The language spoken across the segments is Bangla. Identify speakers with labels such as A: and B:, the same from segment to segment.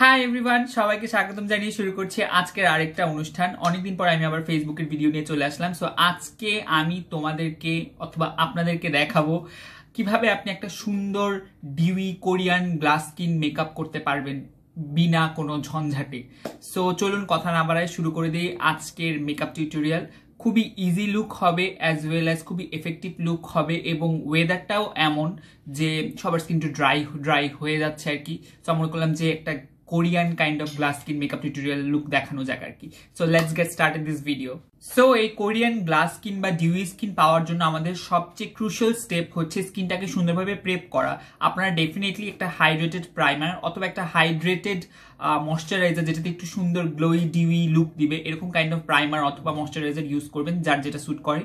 A: হাই এভরিওয়ান, সবাইকে স্বাগতম জানিয়ে শুরু করছি আজকের আরেকটা অনুষ্ঠান। অনেকদিন পর আমি আবার ফেসবুকের ভিডিও নিয়ে চলে আসলাম। সো আজকে আমি তোমাদেরকে অথবা আপনাদেরকে দেখাবো কিভাবে আপনি একটা সুন্দর dewy Korean glass skin makeup করতে পারবেন বিনা কোনো ঝঞ্ঝাটে। সো চলুন কথা না বাড়ায় শুরু করে দিই আজকের মেকআপ টিউটোরিয়াল। খুবই ইজি লুক হবে অ্যাজ ওয়েল অ্যাজ খুবই এফেক্টিভ লুক হবে, এবং ওয়েদারটাও এমন যে সবার স্কিন একটু ড্রাই হয়ে যাচ্ছে আর কি। সো আমরা করলাম যে একটা Korean kind of glass skin makeup tutorial look দেখানো যাক আর কি। So let's get started this video. So এই কোরিয়ান গ্লাস স্কিন বা ডিউই স্কিন পাওয়ার জন্য আমাদের সবচেয়ে ক্রুশিয়াল স্টেপ হচ্ছে স্কিনটাকে সুন্দরভাবে প্রেপ করা। আপনারা ডেফিনেটলি একটা হাইড্রেটেড প্রাইমার অথবা একটা হাইড্রেটেড ময়শ্চারাইজার, যেটাতে একটু সুন্দর গ্লোই ডিউই লুক দিবে, এরকম কাইন্ড অফ প্রাইমার অথবা ময়শ্চারাইজার ইউজ করবেন যার যেটা স্যুট করে।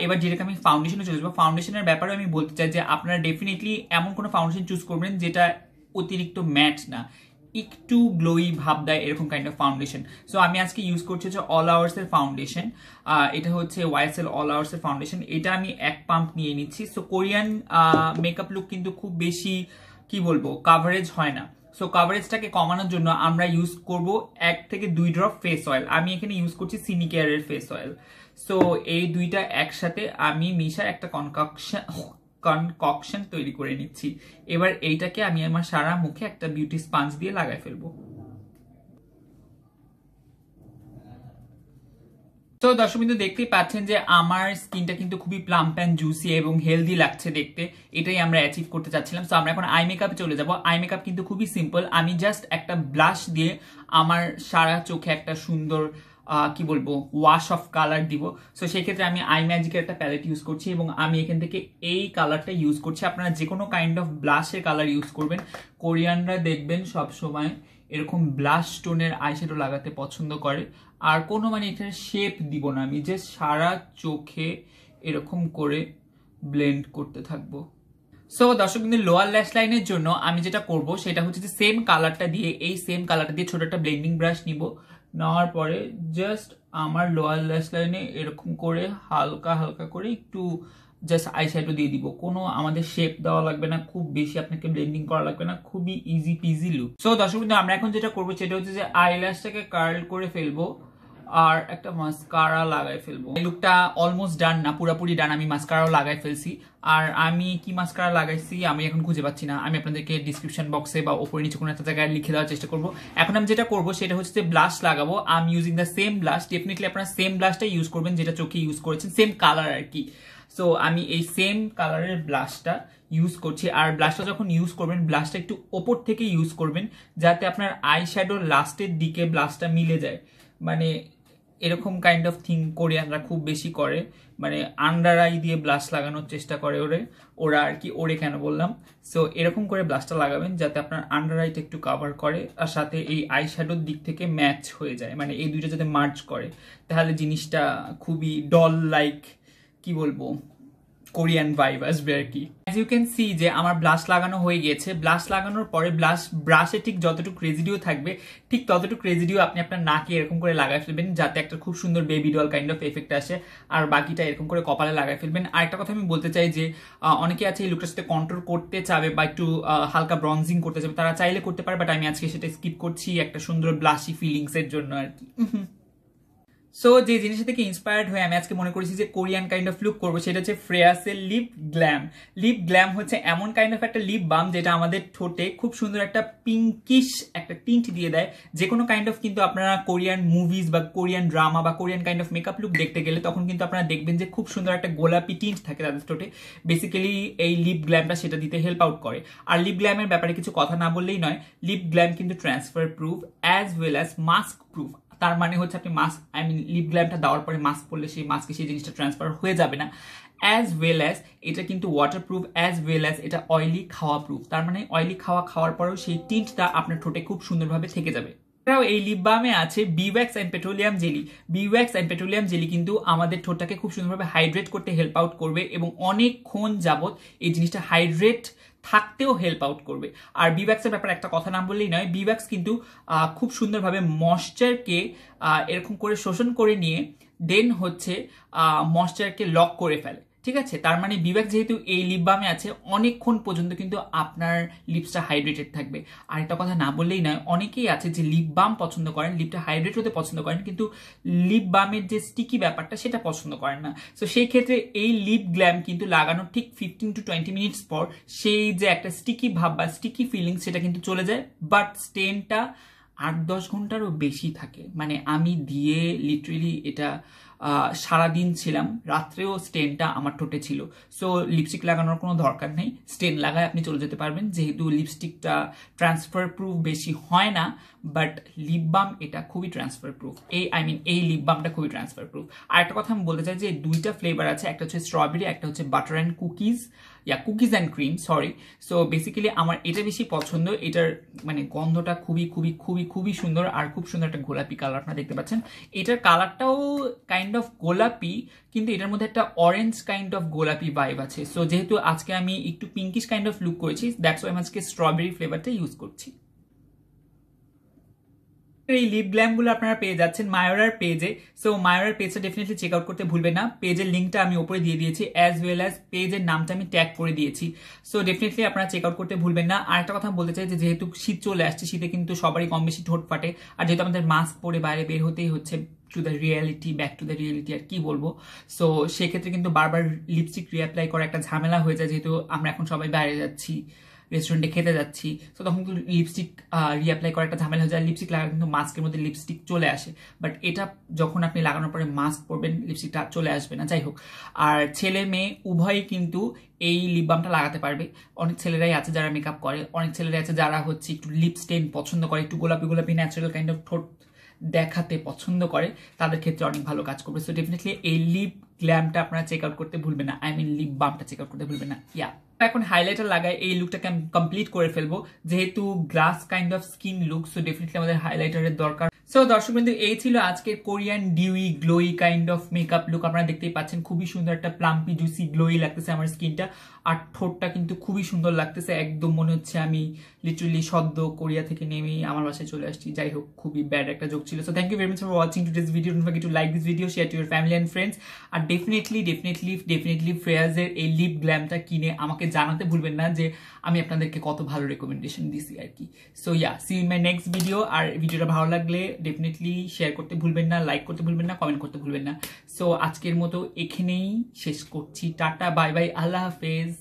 A: এবার যেটাকে আমি ফাউন্ডেশনে চলে যাবো। ফাউন্ডেশনের ব্যাপারে আমি বলতে চাই যে আপনারা ডেফিনেটলি এমন কোনো ফাউন্ডেশন চুজ করবেন যেটা অতিরিক্ত ম্যাট না, একটু গ্লোই ভাব দেয়, এরকম কাইন্ড অফ ফাউন্ডেশন। সো আমি আজকে ইউজ করছি হচ্ছে অল আওয়ার্স এর ফাউন্ডেশন। এটা হচ্ছে ওয়াইএসএল অল আওয়ার্স এর ফাউন্ডেশন। এটা আমি এক পাম্প নিয়ে নিচ্ছি। সো কোরিয়ান মেকআপ লুক কিন্তু খুব বেশি কি বলবো কাভারেজ হয় না। সো কাভারেজটাকে কমানোর জন্য আমরা ইউজ করব 1 থেকে 2 ড্রপ ফেস অয়েল। আমি এখানে ইউজ করছি সিনিকেয়ারের ফেস অয়েল। সো এই দুইটা একসাথে আমি মিশায় একটা কনকশন তৈরি করে নিচ্ছি। এবার এইটাকে আমি আমার সারা মুখে একটা বিউটি স্পঞ্জ দিয়ে লাগাই ফেলবো। তো দর্শক বিন্দু দেখতেই পাচ্ছেন যে আমার স্কিনটা কিন্তু খুবই প্লাম্প অ্যান্ড জুসি এবং হেলদি লাগছে দেখতে। এটাই আমরা অ্যাচিভ করতে চাচ্ছিলাম। সো আমরা এখন আই মেকআপে চলে যাব। আই মেকআপ কিন্তু খুবই সিম্পল। আমি জাস্ট একটা ব্লাশ দিয়ে আমার সারা চোখে একটা সুন্দর কি বলবো ওয়াশ অফ কালার দিব। সো সেক্ষেত্রে আমি আই ম্যাজিকের একটা প্যালেট ইউজ করছি এবং আমি এখান থেকে এই কালারটা ইউজ করছি। আপনারা যে কোনো কাইন্ড অফ ব্লাশের কালার ইউজ করবেন। কোরিয়ানরা দেখবেন সব সময় এরকম ব্লাশ টোনের আইশ্যাডো লাগাতে পছন্দ করে। আর কোনো মানে এটার শেপ দিব না, আমি জাস্ট সারা চোখে এরকম করে ব্লেন্ড করতে থাকবো। সো দর্শক বিন্দু লোয়ার ল্যাশ লাইনের জন্য আমি যেটা করব সেটা হচ্ছে যে সেম কালারটা দিয়ে ছোট একটা ব্লেন্ডিং ব্রাশ নিব। নেওয়ার পরে জাস্ট আমার লোয়ার ল্যাশ লাইনে এরকম করে হালকা হালকা করে একটু জাস্ট আইশ্যাডো দিয়ে দিব। কোনো আমাদের শেপ দেওয়া লাগবে না, খুব বেশি আপনাকে ব্লেন্ডিং করা লাগবে না, খুবই ইজি পিজি লুক। সো দর্শক বিন্দু আমরা এখন যেটা করবো সেটা হচ্ছে যে আইল্যাশটাকে কার্ল করে ফেলবো আর একটা মাস্কারা লাগাই ফেলবো। এই লুকটা অলমোস্ট ডান না, পুরোপুরি ডান। আমি মাস্কারাও লাগাই ফেলছি। আর আমি কি মাস্কারা লাগাইছি আমি এখন খুঁজে পাচ্ছি না। আমি আপনাদেরকে ডিসক্রিপশন বক্সে বা উপরে নিচে কোনো একটা জায়গায় লিখে দেওয়ার চেষ্টা করবো। এখন আমি যেটা করবো সেটা হচ্ছে যে ব্লাশ লাগাবো। I am using the same blush. Definitely আপনারা সেম ব্লাশটা ইউজ করবেন যেটা চোখে ইউজ করেছেন, সেম কালার আর কি। সো আমি এই সেম কালারের ব্লাশটা ইউজ করছি। আর ব্লাশটা যখন ইউজ করবেন ব্লাশটা একটু ওপর থেকে ইউজ করবেন যাতে আপনার আই শ্যাডোর লাস্টের দিকে ব্লাশটা মিলে যায়। মানে এরকম কাইন্ড অফ থিং কোরিয়ানরা খুব বেশি করে, মানে আন্ডার আই দিয়ে ব্লাশ লাগানোর চেষ্টা করে ওরা আর কি। কেন বললাম? সো এরকম করে ব্লাশটা লাগাবেন যাতে আপনার আন্ডার আইটা একটু কাভার করে আর সাথে এই আই শ্যাডোর দিক থেকে ম্যাচ হয়ে যায়, মানে এই দুইটা যাতে মার্জ করে, তাহলে জিনিসটা খুবই ডল লাইক কি বলবো কোরিয়ান ভাইব আসবে আর কি। অ্যাজ ইউ ক্যান সি যে আমার ব্লাশ লাগানো হয়ে গিয়েছে। ব্লাশ লাগানোর পরে ব্রাশে ঠিক যতটুকু রেজিডিউ থাকবে ঠিক ততটুকু রেজিডিউ আপনি আপনার নাকে এরকম করে লাগাই ফেলবেন যাতে একটা খুব সুন্দর baby doll kind of effect আসে। আর বাকিটা এরকম করে কপালে লাগাই ফেলবেন। আর একটা কথা আমি বলতে চাই যে অনেকে আছে এই লুকটার সাথে কন্ট্রোল করতে চাবে বা একটু হালকা ব্রঞ্জিং করতে চাবে, তারা চাইলে করতে পারে, বাট আমি আজকে সেটা স্কিপ করছি একটা সুন্দর ব্লাশি ফিলিংস এর জন্য আর কি। সো যে জিনিসটা থেকে ইন্সপায়ার্ড হয়ে আমি আজকে মনে করেছি যে কোরিয়ান কাইন্ড অফ লুক করবো, সেটা হচ্ছে ফ্রেয়াসের লিপ গ্ল্যাম। লিপ গ্ল্যাম হচ্ছে এমন কাইন্ড অফ একটা লিপ বাম যেটা আমাদের ঠোঁটে খুব সুন্দর একটা পিঙ্কিশ একটা টিন্ট দিয়ে দেয়। যে কোনো কাইন্ড অফ কিন্তু আপনারা কোরিয়ান মুভিজ বা কোরিয়ান ড্রামা বা Korean kind of makeup look দেখতে গেলে তখন কিন্তু আপনারা দেখবেন যে খুব সুন্দর একটা গোলাপি টিন্ট থাকে তাদের ঠোঁটে। বেসিক্যালি এই লিপ গ্ল্যামটা সেটা দিতে হেল্প আউট করে। আর লিপ গ্ল্যামের ব্যাপারে কিছু কথা না বললেই নয়, লিপ গ্ল্যাম কিন্তু transfer proof as well as mask proof. তার মানে হচ্ছে আপনি মাস্ক লিপ গ্ল্যামটা দেওয়ার পরে মাস্ক পরলে সেই মাস্কে সেই জিনিসটা ট্রান্সফার হয়ে যাবে না। অ্যাজ ওয়েল অ্যাজ এটা কিন্তু water proof, as well as এটা অয়েলি খাওয়া প্রুফ। তার মানে অয়েলি খাওয়ার পরেও সেই টিন্টটা আপনার ঠোঁটে খুব সুন্দরভাবে থেকে যাবে। এছাড়াও এই লিপ বামে আছে beeswax and petroleum jelly. Beeswax and petroleum jelly কিন্তু আমাদের ঠোঁটটাকে খুব সুন্দরভাবে হাইড্রেট করতে হেল্প আউট করবে এবং অনেকক্ষণ যাবত এই জিনিসটা হাইড্রেট থাকতেও হেল্প আউট করবে। আর বিওয়াক্সের ব্যাপারে একটা কথা না বললেই নয়, বিওয়াক্স কিন্তু খুব সুন্দরভাবে ময়েশ্চারকে এরকম করে শোষণ করে নিয়ে দেন হচ্ছে ময়েশ্চারকে লক করে ফেলে। ঠিক আছে, তার মানে বিবেক যেহেতু এই লিপ বামে আছে অনেকক্ষণ পর্যন্ত কিন্তু আপনার লিপসটা হাইড্রেটেড থাকবে। আর একটা কথা না বললেই নয়, অনেকেই আছে যে লিপ বাম পছন্দ করেন, লিপটা হাইড্রেট হতে পছন্দ করেন, কিন্তু লিপ বামের যে স্টিকি ব্যাপারটা সেটা পছন্দ করেন না। সো সেই ক্ষেত্রে এই লিপ গ্ল্যাম কিন্তু লাগানোর ঠিক 15 to 20 মিনিটস পর সেই যে একটা স্টিকি ভাব বা স্টিকি ফিলিং সেটা কিন্তু চলে যায়, বাট স্টেনটা 8-10 ঘন্টারও বেশি থাকে। মানে আমি দিয়ে লিটারেলি এটা সারাদিন ছিলাম, রাত্রেও স্টেনটা আমার ঠোঁটে ছিল। সো লিপস্টিক লাগানোর কোনো দরকার নেই, স্টেন লাগায় আপনি চলে যেতে পারবেন, যেহেতু লিপস্টিকটা ট্রান্সফার প্রুফ বেশি হয় না, বাট লিপ বাম এটা খুবই ট্রান্সফার প্রুফ। এই লিপ বামটা খুবই ট্রান্সফার প্রুফ। আর একটা কথা আমি বলতে চাই যে দুইটা ফ্লেভার আছে, একটা হচ্ছে স্ট্রবেরি, একটা হচ্ছে butter and cookies, cookies and cream, sorry. So basically আমার এটা বেশি পছন্দ। এটার মানে গন্ধটা খুবই খুবই খুবই খুবই সুন্দর, আর খুব সুন্দর একটা গোলাপি কালার আপনারা দেখতে পাচ্ছেন। এটার কালারটাও কাইন্ড অফ গোলাপি, কিন্তু এটার মধ্যে একটা অরেঞ্জ কাইন্ড অফ গোলাপি ভাইব আছে। সো যেহেতু আজকে আমি একটু পিঙ্কিশ কাইন্ড অফ লুক করেছি, দ্যাটস ওয়াই আমি আজকে স্ট্রবেরি ফ্লেভারটা ইউজ করছি। এই লিপ গ্ল্যাম গুলো আপনারা পেয়ে যাচ্ছেন মায়োরার পেজে। সো মায়োরার পেজটা ডেফিনেটলি চেক আউট করতে ভুলবেন না। পেজের লিঙ্কটা আমি উপরে দিয়ে দিয়েছি, অ্যাজ ওয়েল অ্যাজ পেজের নামটা আমি ট্যাগ করে দিয়েছি। সো ডেফিনেটলি আপনারা চেক আউট করতে ভুলবেন না। আর একটা কথা বলতে চাই যে যেহেতু শীত চলে আসছে, শীতে কিন্তু সবারই কম বেশি ঠোঁট ফাটে, আর যেহেতু আমাদের মাস্ক পরে বাইরে বের হতেই হচ্ছে, to the reality, back to the reality, আর কি বলবো। সো সেক্ষেত্রে কিন্তু বারবার লিপস্টিক রিঅ্যাপ্লাই করা একটা ঝামেলা হয়ে যায়, যেহেতু আমরা এখন সবাই বাইরে যাচ্ছি, রেস্টুরেন্টে খেতে যাচ্ছি। তো তখন কিন্তু লিপস্টিক রিঅ্যাপ্লাই করা একটা ঝামেলা হয়ে যায়। লিপস্টিক লাগা কিন্তু মাস্কের মধ্যে লিপস্টিক চলে আসে, বাট এটা যখন আপনি লাগানোর পরে মাস্ক পরবেন লিপস্টিকটা চলে আসবে না। যাই হোক, আর ছেলে মেয়ে উভয়ই কিন্তু এই লিপ বামটা লাগাতে পারবে। অনেক ছেলেরাই আছে যারা মেকআপ করে, অনেক ছেলেরাই আছে যারা হচ্ছে একটু লিপ স্টেন পছন্দ করে, একটু গোলাপি গোলাপি ন্যাচারাল কাইন্ড অফ ঠোঁট দেখাতে পছন্দ করে, তাদের ক্ষেত্রে অনেক ভালো কাজ করবে। সো ডেফিনেটলি এই লিপ গ্ল্যামটা আপনারা চেক আউট করতে ভুলবেন না, লিপ বামটা চেক আউট করতে ভুলবেন না। এখন হাইলাইটার লাগায় এই লুকটাকে আমি কমপ্লিট করে ফেলবো, যেহেতু glass kind of skin look. So definitely আমাদের হাইলাইটারের দরকার। সো দর্শক বিন্দু, এই ছিল আজকের Korean dewy glowy kind of makeup look. আপনারা দেখতেই পাচ্ছেন খুবই সুন্দর একটা প্লাম্পি জুসি গ্লোই লাগতেছে আমার স্কিনটা, আর ঠোঁটটা কিন্তু খুবই সুন্দর লাগতেছে। একদম মনে হচ্ছে আমি লিটারালি সদ্য কোরিয়া থেকে নেমেই আমার বাসায় চলে আসছি। যাই হোক, খুবই ব্যাড একটা জোক ছিল। So thank you very much for watching today's video. Don't forget to like this video, share to your family and friends. আর ডেফিনেটলি ফ্রেয়াজের এই লিপ গ্ল্যামটা কিনে আমাকে জানাতে ভুলবেন না যে আমি আপনাদেরকে কত ভালো রেকমেন্ডেশন দিছি আর কি। So see you in my next video. আর ভিডিওটা ভালো লাগলে ডেফিনেটলি শেয়ার করতে ভুলবেন না, লাইক করতে ভুলবেন না, কমেন্ট করতে ভুলবেন না। সো আজকের মতো এখানেই শেষ করছি। টাটা, বাই বাই, আল্লাহ হাফেজ।